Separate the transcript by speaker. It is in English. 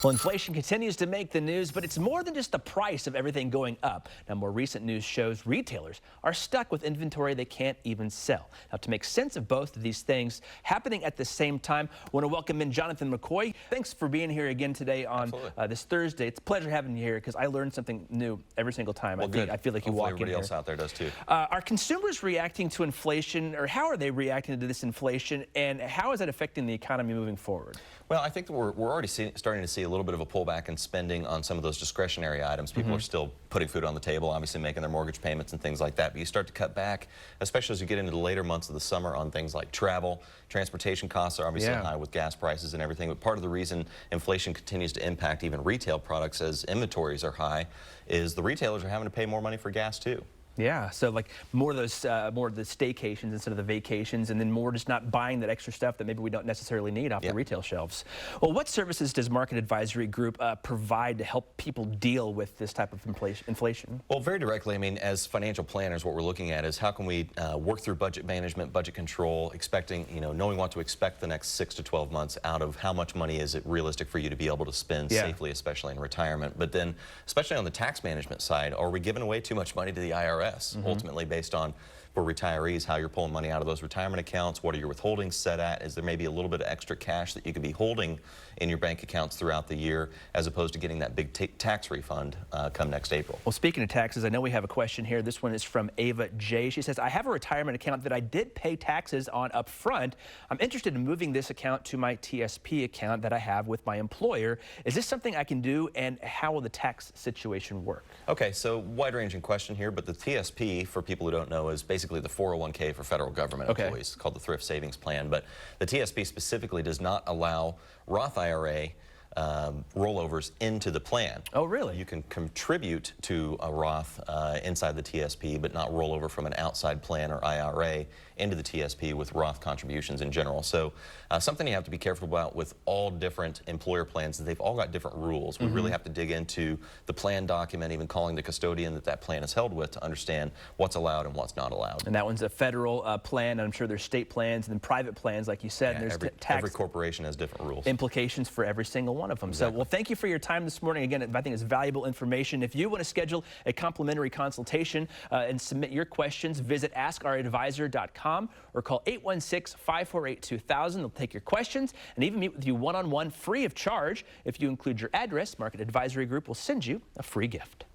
Speaker 1: Well, inflation continues to make the news, but it's more than just the price of everything going up. Now, more recent news shows retailers are stuck with inventory they can't even sell. Now, to make sense of both of these things happening at the same time, I want to welcome in Jonathan McCoy. Thanks for being here again today on this Thursday. It's a pleasure having you here because I learn something new every single time.
Speaker 2: Well,
Speaker 1: I feel like you walk in here.
Speaker 2: Everybody else out there does too.
Speaker 1: Are consumers reacting to inflation, or how are they reacting to this inflation, and how is that affecting the economy moving forward?
Speaker 2: Well, I think that we're already starting to see a little bit of a pullback in spending on some of those discretionary items. People are still putting food on the table, obviously making their mortgage payments and things like that. But you start to cut back, especially as you get into the later months of the summer, on things like travel. Transportation costs are obviously high with gas prices and everything. But part of the reason inflation continues to impact even retail products as inventories are high is the retailers are having to pay more money for gas too.
Speaker 1: Yeah, so like more of the staycations instead of the vacations, and then more just not buying that extra stuff that maybe we don't necessarily need off the retail shelves. Well, what services does Market Advisory Group provide to help people deal with this type of inflation?
Speaker 2: Well, very directly, I mean, as financial planners, what we're looking at is how can we work through budget management, budget control, knowing what to expect the next 6 to 12 months out of how much money is it realistic for you to be able to spend safely, especially in retirement. But then, especially on the tax management side, are we giving away too much money to the IRS? Ultimately based on, for retirees, how you're pulling money out of those retirement accounts, what are your withholdings set at, is there maybe a little bit of extra cash that you could be holding in your bank accounts throughout the year as opposed to getting that big tax refund come next April.
Speaker 1: Well, speaking of taxes, I know we have a question here. This one is from Ava J. She says, I have a retirement account that I did pay taxes on up front. I'm interested in moving this account to my TSP account that I have with my employer. Is this something I can do, and how will the tax situation work?
Speaker 2: Okay, so wide-ranging question here, but the TSP, for people who don't know, is basically the 401k for federal government employees, called the Thrift Savings Plan. But the TSP specifically does not allow Roth IRA rollovers into the plan.
Speaker 1: Oh, really?
Speaker 2: You can contribute to a Roth inside the TSP, but not roll over from an outside plan or IRA into the TSP with Roth contributions in general. So something you have to be careful about with all different employer plans is they've all got different rules. We really have to dig into the plan document, even calling the custodian that plan is held with, to understand what's allowed and what's not allowed.
Speaker 1: And that one's a federal plan, and I'm sure there's state plans and then private plans, like you said.
Speaker 2: Yeah,
Speaker 1: and there's
Speaker 2: every corporation has different rules.
Speaker 1: Implications for every single one of them. Exactly. So, well, thank you for your time this morning. Again, I think it's valuable information. If you want to schedule a complimentary consultation and submit your questions, visit askouradvisor.com or call 816-548-2000. They'll take your questions and even meet with you one-on-one free of charge. If you include your address, Market Advisory Group will send you a free gift.